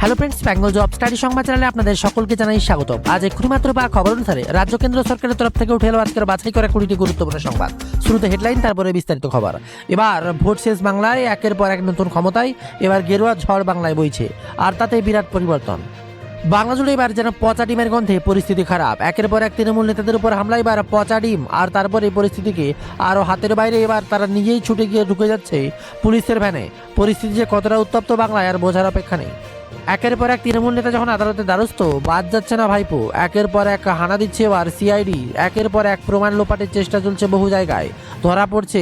Hello friends, Bengal job study সংবাদ চ্যানেলে আপনাদের সকলকে জানাই স্বাগতম। আজ এক্ষুনি মাত্র পাওয়া খবর অনুসারে রাজ্য কেন্দ্র সরকারের তরফ থেকে উঠে এলো আজকের বাছাই করা 20টি গুরুত্বপূর্ণ সংবাদ। শুরুতে হেডলাইন, তারপরে বিস্তারিত খবর। এবার ভোট শেষ বাংলায়, একের পর এক নতুন ক্ষমতায় এবার গেরুয়া ঝড় বাংলায় বইছে, আর তাতে বিরাট পরিবর্তন। বাংলা জুড়ে এবার যেন পচা ডিমের গন্ধে পরিস্থিতি খারাপ। একের পর এক তৃণমূল নেতাদের উপর হামলা, এবার পচা ডিম, আর তারপর এই পরিস্থিতিকে আরও হাতের বাইরে এবার তারা নিজেই ছুটে গিয়ে ঢুকে যাচ্ছে পুলিশের ভ্যানে। পরিস্থিতি যে কতটা উত্তপ্ত বাংলায় আর বোঝার অপেক্ষা নেই। একের পর এক তৃণমূল নেতা যখন আদালতে দ্বারস্থ, বাদ যাচ্ছে না ভাইপো। একের পর এক হানা দিচ্ছে এবার সিআইডি, একের পর এক প্রমাণ লোপাটের চেষ্টা চলছে বহু জায়গায়। ধরা পড়ছে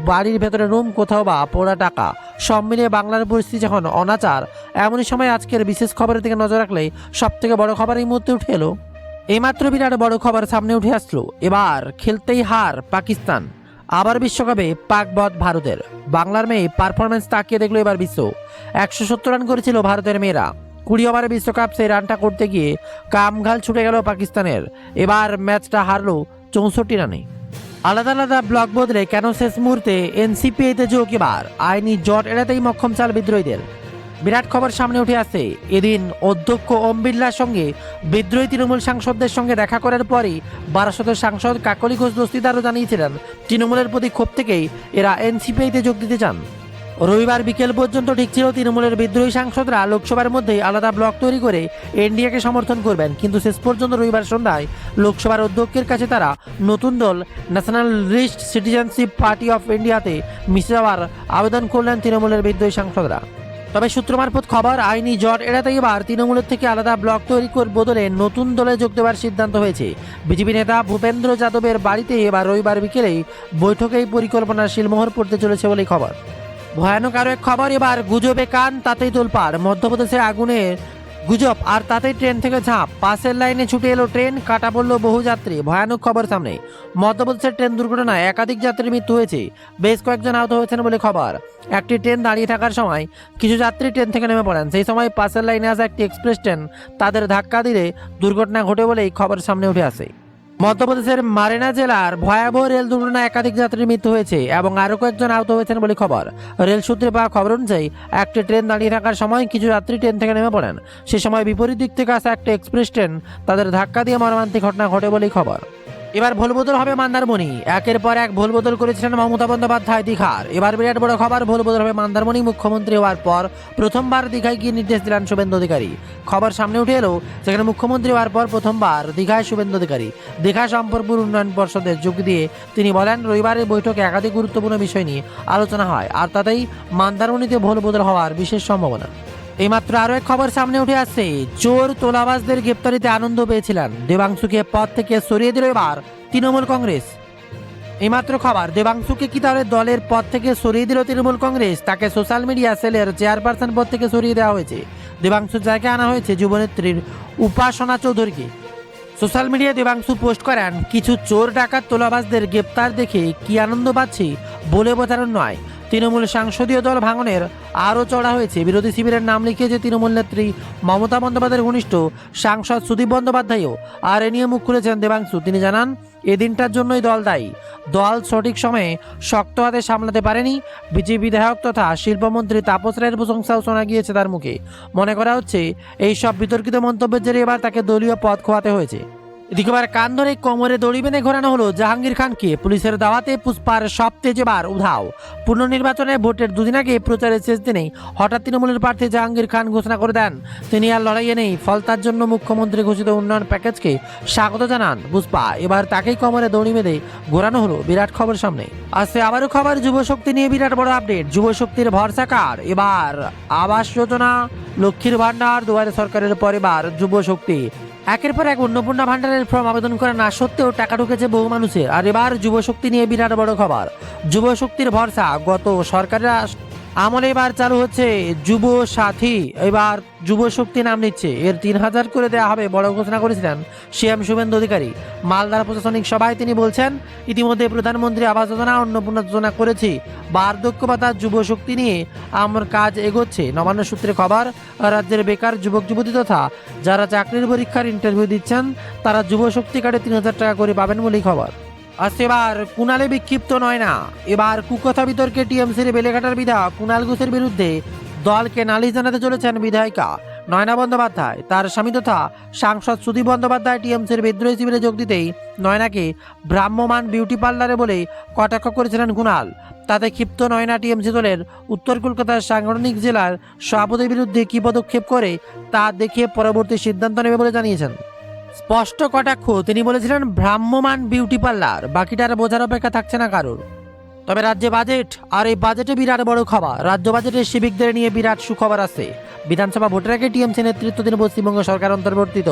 বাড়ির ভেতরে রুম, কোথাও বা পোড়া টাকা। সব মিলিয়ে বাংলার পরিস্থিতি যখন অনাচার, এমনই সময় আজকের বিশেষ খবরের দিকে নজর রাখলে সব থেকে বড় খবর এই মুহূর্তে উঠে এলো। এইমাত্র বিরাট বড় খবর সামনে উঠে আসলো। এবার খেলতেই হার পাকিস্তান, আবার বিশ্বকাপে পাকবধ ভারতের। বাংলার মেয়ে পারফরমেন্স তাকিয়ে দেখলো এবার বিশ্ব। 170 রান করেছিল ভারতের মেয়েরা। 20 ওভারে বিশ্বকাপ সেই রানটা করতে গিয়ে কামঘাল ছুটে গেল পাকিস্তানের। এবার ম্যাচটা হারলো 64 রানে। আলাদা আলাদা ব্লক বদলে কেন শেষ মুহূর্তে এনসিপিতে যোগ, এবার আইনি জট এড়াতেই মক্ষম চাল বিদ্রোহীদের। বিরাট খবর সামনে উঠে আসে। এদিন অধ্যক্ষ ওম বিড়লার সঙ্গে বিদ্রোহী তৃণমূল সাংসদদের সঙ্গে দেখা করার পরই বারাসতের সাংসদ কাকলি ঘোষ দস্তিদারও জানিয়েছিলেন তৃণমূলের প্রতি ক্ষোভ থেকেই এরা এনসিপিতে যোগ দিতে চান। রবিবার বিকেল পর্যন্ত ঠিক ছিল তৃণমূলের বিদ্রোহী সাংসদরা লোকসভার মধ্যেই আলাদা ব্লক তৈরি করে এনডিএকে সমর্থন করবেন, কিন্তু শেষ পর্যন্ত রবিবার সন্ধ্যায় লোকসভার অধ্যক্ষের কাছে তারা নতুন দল national list citizenship party of ইন্ডিয়াতে মিশে যাওয়ার আবেদন করলেন তৃণমূলের বিদ্রোহী সাংসদরা। তবে সূত্র মারফত খবর, আইনি জট এড়াতে এবার তৃণমূলের থেকে আলাদা ব্লক তৈরি করে বদলে নতুন দলে যোগ দেওয়ার সিদ্ধান্ত হয়েছে। বিজেপি নেতা ভূপেন্দ্র যাদবের বাড়িতে এবার রবিবার বিকেলেই বৈঠকেই পরিকল্পনার শিলমোহর পড়তে চলেছে বলেই খবর। ভয়ানক আরও এক খবর, এবার গুজবে কান, তাতেই তোলপাড়। মধ্যপ্রদেশে আগুনে গুজব, আর তাতেই ট্রেন থেকে ঝাঁপ। পাশের লাইনে ছুটে এলো ট্রেন, কাটা পড়ল বহু যাত্রী। ভয়ানক খবর সামনে। মধ্যপ্রদেশের ট্রেন দুর্ঘটনায় একাধিক যাত্রীর মৃত্যু হয়েছে, বেশ কয়েকজন আহত হয়েছেন বলে খবর। একটি ট্রেন দাঁড়িয়ে থাকার সময় কিছু যাত্রী ট্রেন থেকে নেমে পড়েন। সেই সময় পাশের লাইনে আসা একটি এক্সপ্রেস ট্রেন তাদের ধাক্কা দিলে দুর্ঘটনা ঘটে বলেই খবর সামনে উঠে আসে। মধ্যপ্রদেশের মারেনা জেলার ভয়াবহ রেল দুর্ঘটনায় একাধিক যাত্রীর মৃত্যু হয়েছে এবং আরও কয়েকজন আহত হয়েছেন বলে খবর। রেল সূত্রে পাওয়া খবর অনুযায়ী একটি ট্রেন দাঁড়িয়ে থাকার সময় কিছু যাত্রী ট্রেন থেকে নেমে পড়েন। সে সময় বিপরীত দিক থেকে আসা একটা এক্সপ্রেস ট্রেন তাদের ধাক্কা দিয়ে মর্মান্তিক ঘটনা ঘটে বলেই খবর। এবার ভোলবদল হবে মন্দারমণি। একের পর এক ভোলবদল করেছিলেন মমতা বন্দ্যোপাধ্যায় দীঘার। এবার বিরাট বড় খবর, ভোলবদল হবে মন্দারমণি। মুখ্যমন্ত্রী হওয়ার পর প্রথমবার দীঘায় গিয়ে নির্দেশ দিলেন শুভেন্দু অধিকারী। খবর সামনে উঠে এলো, সেখানে মুখ্যমন্ত্রী হওয়ার পর প্রথমবার দীঘায় শুভেন্দু অধিকারী। দীঘা সম্পর্কপুর উন্নয়ন পর্ষদে যোগ দিয়ে তিনি বলেন, রবিবারের বৈঠকে একাধিক গুরুত্বপূর্ণ বিষয় নিয়ে আলোচনা হয়, আর তাতেই মন্দারমণিতে ভোলবদল হওয়ার বিশেষ সম্ভাবনা। এইমাত্র আরও এক খবর সামনে উঠে আসছে। চোর তোলাবাজদের গ্রেপ্তারিতে আনন্দ পেয়েছিলেন, দেবাংশুকে পদ থেকে সরিয়ে দিল এবার তৃণমূল কংগ্রেস। এইমাত্র খবর, দেবাংশুকে কি তাহলে দলের পদ থেকে সরিয়ে দিল তৃণমূল কংগ্রেস? তাকে সোশ্যাল মিডিয়া সেলের চেয়ারপারসন পদ থেকে সরিয়ে দেওয়া হয়েছে। দেবাংশুর জায়গায় আনা হয়েছে যুবনেত্রীর উপাসনা চৌধুরীকে। সোশ্যাল মিডিয়ায় দেবাংশু পোস্ট করেন, কিছু চোর ডাকাত তোলাবাজদের গ্রেপ্তার দেখে কি আনন্দ পাচ্ছি বলে বোঝানোর নয়। তৃণমূল সংসদীয় দল ভাঙনের আরও চড়া হয়েছে। বিরোধী শিবিরের নাম লিখিয়েছে তৃণমূল নেত্রী মমতা বন্দ্যোপাধ্যায়ের ঘনিষ্ঠ সাংসদ সুদীপ বন্দ্যোপাধ্যায়ও। আর এ নিয়ে মুখ খুলেছেন দেবাংশু। তিনি জানান, এ দিনটার জন্যই দল দায়ী। দল সঠিক সময়ে শক্ত হাতে সামলাতে পারেনি। বিজেপি বিধায়ক তথা শিল্পমন্ত্রী তাপস রায়ের প্রশংসাও শোনা গিয়েছে তার মুখে। মনে করা হচ্ছে এই সব বিতর্কিত মন্তব্যের জেরে এবার তাকে দলীয় পদ খোয়াতে হয়েছে। এদিকে এবার কান ধরে কোমরে দড়ি বেঁধে ঘোরানো হলো জাহাঙ্গীর খানকে। পুলিশের দাওয়াতে পুষ্পার সব তেজ এবার উধাও। পুনর্নির্বাচনে ভোটের দুদিন আগে প্রচারের শেষ দিনেই হঠাৎ তৃণমূলের প্রার্থী জাহাঙ্গীর খান ঘোষণা করে দেন তিনি আর লড়াইয়ে নেই। ফল তার জন্য মুখ্যমন্ত্রী ঘোষিত উন্নয়ন প্যাকেজকে স্বাগত জানান পুষ্পা। এবার তাকেই কোমরে দড়ি বেঁধে ঘোরানো হলো। বিরাট খবর সামনে আসছে। আবারও খবর, যুবশক্তি নিয়ে বিরাট বড় আপডেট। যুবশক্তির ভরসা কার? এবার আবাস যোজনা, লক্ষ্মীর ভান্ডার, দুয়ারে সরকারের পরিবার, যুবশক্তি। একের পর এক অন্নপূর্ণা ভান্ডারের ফর্ম আবেদন করা না সত্ত্বেও টাকা ঢুকেছে বহু মানুষের। আর এবার যুবশক্তি নিয়ে বিরাট বড় খবর। যুবশক্তির ভরসা গত সরকারের আমলে এবার চালু হচ্ছে যুব সাথী। এবার যুবশক্তি নাম নিচ্ছে, এর 3000 করে দেওয়া হবে বড় ঘোষণা করেছিলেন সিএম শুভেন্দু অধিকারী। মালদার প্রশাসনিক সভায় তিনি বলছেন, ইতিমধ্যে প্রধানমন্ত্রী আবাস যোজনা, অন্নপূর্ণা যোজনা করেছি, বার্ধক্য ভাতা, যুবশক্তি নিয়ে আমার কাজ এগোচ্ছে। নবান্ন সূত্রে খবর, রাজ্যের বেকার যুবক যুবতী তথা যারা চাকরির পরীক্ষার ইন্টারভিউ দিচ্ছেন তারা যুবশক্তি কার্ডে 3000 টাকা করে পাবেন বলেই খবর। আর এবার কুণালে বিক্ষিপ্ত নয় না। এবার কুকথা বিতর্কে টিএমসির বেলেঘাটার বিধায়ক কুণাল ঘোষের বিরুদ্ধে দলকে নালিশ জানাতে চলেছেন বিধায়িকা। নয়না বন্দ্যোপাধ্যায়। তার স্বামী তথা সাংসদ সুদীপ বন্দ্যোপাধ্যায় টিএমসির বিদ্রোহী শিবিরে যোগ দিতেই নয়নাকে ভ্রাম্যমান বিউটি পার্লারে বলে কটাক্ষ করেছিলেন কুণাল। তাতে ক্ষিপ্ত নয়না টিএমসি দলের উত্তর কলকাতার সাংগঠনিক জেলার সভাপতির বিরুদ্ধে কী পদক্ষেপ করে তা দেখে পরবর্তী সিদ্ধান্ত নেবে বলে জানিয়েছেন। স্পষ্ট কটাক্ষ, তিনি বলেছিলেন ভ্রাম্যমান বিউটি পার্লার, বাকিটার বোঝার অপেক্ষা থাকছে না কারোর। তবে রাজ্যে বাজেট, আর এই বাজেটে বিরাট বড় খবর। রাজ্য বাজেটে সিভিকদের নিয়ে বিরাট সুখবর আছে। বিধানসভা ভোটের আগে টিএমসি নেতৃত্বাধীন পশ্চিমবঙ্গ সরকার অন্তর্বর্তিত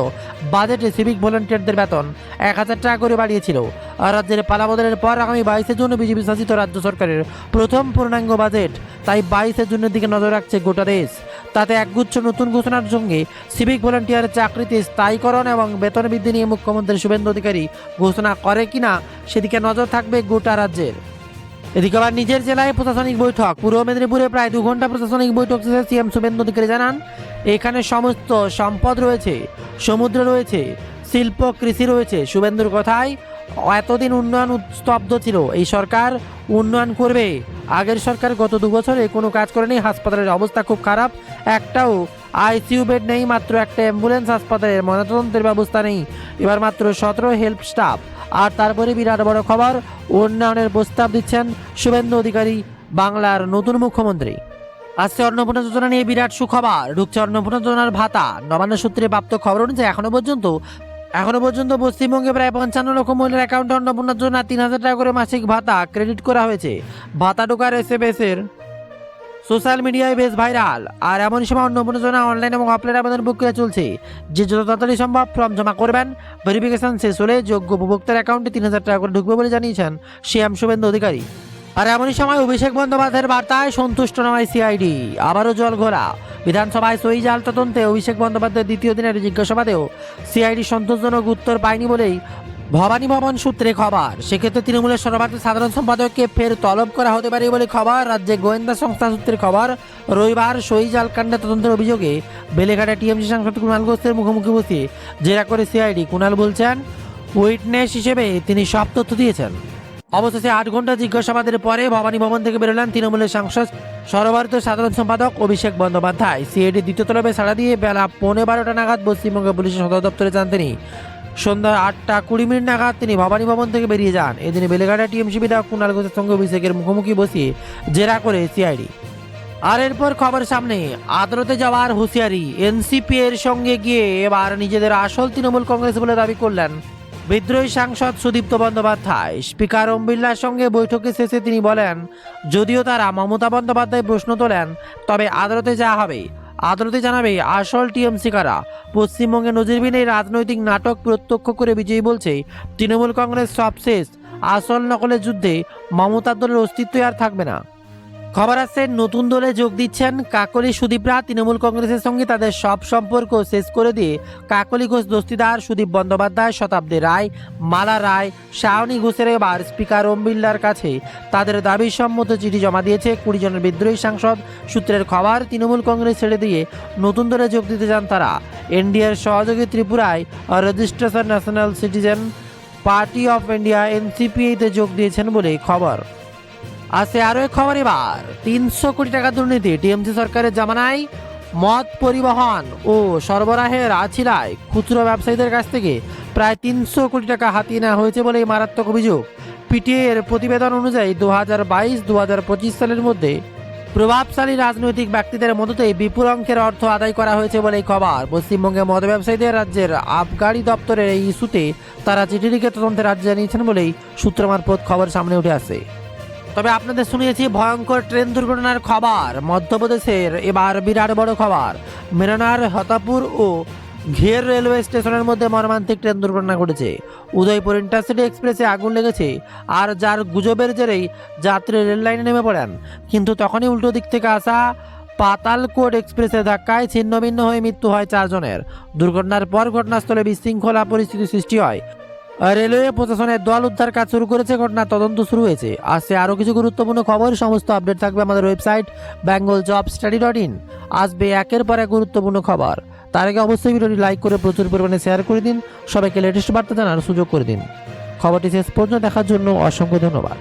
বাজেটে সিভিক ভলেন্টিয়ারদের বেতন 1,000 টাকা করে বাড়িয়েছিল। আর রাজ্যের পালাবদলের পর আগামী 22 জুন বিজেপি শাসিত রাজ্য সরকারের প্রথম পূর্ণাঙ্গ বাজেট, তাই 22 জুনের দিকে নজর রাখছে গোটা দেশ। তাতে একগুচ্ছ নতুন ঘোষণার সঙ্গে সিভিক ভলেন্টিয়ার চাকরিতে স্থায়ীকরণ এবং বেতন বৃদ্ধি নিয়ে মুখ্যমন্ত্রী শুভেন্দু অধিকারী ঘোষণা করে কিনা সেদিকে নজর থাকবে গোটা রাজ্যের। এদিকে আবার নিজের জেলায় প্রশাসনিক বৈঠক। পূর্ব মেদিনীপুরে প্রায় 2 ঘন্টা প্রশাসনিক বৈঠক শেষে সিএম শুভেন্দু অধিকারী জানান, এখানে সমস্ত সম্পদ রয়েছে, সমুদ্র রয়েছে, শিল্প, কৃষি রয়েছে। শুভেন্দুর কথায়, এতদিন উন্নয়ন স্তব্ধ ছিল, এই সরকার উন্নয়ন করবে। আগের সরকার গত 2 বছরে কোনো কাজ করেনি, হাসপাতালের অবস্থা খুব খারাপ, একটাও আইসিইউ বেড নেই, মাত্র একটা অ্যাম্বুলেন্স, হাসপাতালের ময়নাতদন্তের ব্যবস্থা নেই, এবার মাত্র 17 হেল্প স্টাফ। আর তারপরে বিরাট বড় খবর, উন্নয়নের প্রস্তাব দিচ্ছেন শুভেন্দু অধিকারী, বাংলার নতুন মুখ্যমন্ত্রী। আসছে অন্নপূর্ণা যোজনা নিয়ে বিরাট সুখবর, ঢুকছে অন্নপূর্ণা যোজনার ভাতা। নবান্ন সূত্রে প্রাপ্ত খবর অনুযায়ী এখনো পর্যন্ত পশ্চিমবঙ্গে প্রায় 55 লক্ষ মহিলার অ্যাকাউন্টে অন্নপূর্ণা যোজনা 3,000 টাকা করে মাসিক ভাতা ক্রেডিট করা হয়েছে। ভাতা ঢোকার এসএমএস এর সোশ্যাল মিডিয়ায় বেশ ভাইরাল। আর এমন সময় অন্নপূর্ণা যোজনা অনলাইন এবং অফলাইন আবেদন প্রক্রিয়া চলছে। যে যত তাড়াতাড়ি সম্ভব ফর্ম জমা করবেন, ভেরিফিকেশন শেষ হলে যোগ্য উপভোক্তার অ্যাকাউন্টে 3,000 টাকা করে ঢুকবে বলে জানিয়েছেন সিএম শুভেন্দু অধিকারী। আর এমনই সময় অভিষেক বন্দ্যোপাধ্যায়ের বার্তায় সন্তুষ্ট নয় সিআইডি, আবারও জল ঘোলা। বিধানসভায় সই জাল তদন্তে অভিষেক বন্দ্যোপাধ্যায়ের দ্বিতীয় দিনের জিজ্ঞাসাবাদেও সিআইডি সন্তোষজনক উত্তর পায়নি বলেই ভবানী ভবন সূত্রে খবর। সেক্ষেত্রে তৃণমূলের সর্বাধিক সাধারণ সম্পাদককে ফের তলব করা হতে পারে বলে খবর। রাজ্যে গোয়েন্দা সংস্থা সূত্রে খবর, রবিবার সই জাল কাণ্ডে তদন্তের অভিযোগে বেলেঘাটা টিএমসি সাংসদ কুণাল ঘোষের মুখোমুখি বসিয়ে জেরা করে সিআইডি। কুণাল বলছেন, উইটনেস হিসেবে তিনি সব তথ্য দিয়েছেন। অবশেষে 8 ঘন্টা জিজ্ঞাসাবাদের পরে ভবানী ভবন থেকে বেরোলেন তৃণমূলের সাংসদ সর্বভারতীয় সাধারণ সম্পাদক অভিষেক বন্দ্যোপাধ্যায়। সিআইডি দ্বিতীয় তলবে সাড়া দিয়ে বেলা 12:15 নাগাদ পশ্চিমবঙ্গ পুলিশের সদর দপ্তরে যান তিনি। সন্ধ্যা 8:20 নাগাদ তিনি ভবানী ভবন থেকে বেরিয়ে যান। এদিন বেলেঘাটা টিএমসি বিধায়ক কুণাল ঘোষের সঙ্গে অভিষেকের মুখোমুখি বসিয়ে জেরা করে সিআইডি। আর এরপর খবর সামনে, আদালতে যাওয়ার হুঁশিয়ারি। এনসিপি এর সঙ্গে গিয়ে এবার নিজেদের আসল তৃণমূল কংগ্রেস বলে দাবি করলেন বিদ্রোহী সাংসদ সুদীপ্ত বন্দ্যোপাধ্যায়। স্পিকার ওম বিড়লার সঙ্গে বৈঠকে শেষে তিনি বলেন, যদিও তারা মমতা বন্দ্যোপাধ্যায় প্রশ্ন তোলেন, তবে আদালতে যাওয়া হবে, আদালতে জানাবে আসল টিএমসি কারা। পশ্চিমবঙ্গে নজিরবিহীন এই রাজনৈতিক নাটক প্রত্যক্ষ করে বিজয়ী বলছে, তৃণমূল কংগ্রেস সব শেষ, আসল নকলের যুদ্ধে মমতার দলের অস্তিত্বই আর থাকবে না। খবর আসছে, নতুন দলে যোগ দিচ্ছেন কাকলি সুদীপরা। তৃণমূল কংগ্রেসের সঙ্গে তাদের সব সম্পর্ক শেষ করে দিয়ে কাকলি ঘোষ দস্তিদার, সুদীপ বন্দ্যোপাধ্যায়, শতাব্দী রায়, মালা রায়, শাওনী ঘোষের এবার স্পিকার ওম বিড়লার কাছে তাদের দাবি সম্মত চিঠি জমা দিয়েছে 20 জনের বিদ্রোহী সাংসদ। সূত্রের খবর, তৃণমূল কংগ্রেস ছেড়ে দিয়ে নতুন দলে যোগ দিতে চান তারা। এনডিএর সহযোগী ত্রিপুরায় registration National Citizen Party of India এনসিপিতে যোগ দিয়েছেন বলে খবর। আছে আরও এক খবর, এবার 300 কোটি টাকা দুর্নীতি। টিএমসি সরকারের জামানায় মদ পরিবহন ও সরবরাহের আছিলায় খুচরো ব্যবসায়ীদের কাছ থেকে প্রায় 300 কোটি টাকা হাতিয়ে নেওয়া হয়েছে বলে মারাত্মক অভিযোগ। পিটিএর প্রতিবেদন অনুযায়ী 2022-2025 সালের মধ্যে প্রভাবশালী রাজনৈতিক ব্যক্তিদের মদতেই বিপুল অঙ্কের অর্থ আদায় করা হয়েছে বলে খবর। পশ্চিমবঙ্গে মদ ব্যবসায়ীদের রাজ্যের আবগারি দপ্তরের এই ইস্যুতে তারা চিঠি লিখে তদন্তে রাজ্য জানিয়েছেন বলেই সূত্র মারফত খবর সামনে উঠে আসে। তবে আপনাদের শুনিয়েছি ভয়ঙ্কর ট্রেন দুর্ঘটনার খবর। মধ্যপ্রদেশের এবার বিরাট বড় খবর। মেরানার হতাপুর ও ঘের রেলওয়ে স্টেশনের মধ্যে মর্মান্তিক ট্রেন দুর্ঘটনা ঘটেছে। উদয়পুর ইন্টারসিটি এক্সপ্রেসে আগুন লেগেছে, আর যার গুজবের জেরেই যাত্রী রেল লাইনে নেমে পড়েন। কিন্তু তখনই উল্টো দিক থেকে আসা পাতালকোট এক্সপ্রেসের ধাক্কায় ছিন্নভিন্ন হয়ে মৃত্যু হয় 4 জনের। দুর্ঘটনার পর ঘটনাস্থলে বিশৃঙ্খলা পরিস্থিতি সৃষ্টি হয়। রেলওয়ে প্রশাসনের দল উদ্ধার কাজ শুরু করেছে, ঘটনার তদন্ত শুরু হয়েছে। আসছে আরও কিছু গুরুত্বপূর্ণ খবর, সমস্ত আপডেট থাকবে আমাদের ওয়েবসাইট bengaljobstudy.in। আসবে একের পর এক গুরুত্বপূর্ণ খবর। তার আগে অবশ্যই ভিডিওটি লাইক করে প্রচুর পরিমাণে শেয়ার করে দিন, সবাইকে লেটেস্ট বার্তা জানার সুযোগ করে দিন। খবরটি শেষ পর্যন্ত দেখার জন্য অসংখ্য ধন্যবাদ।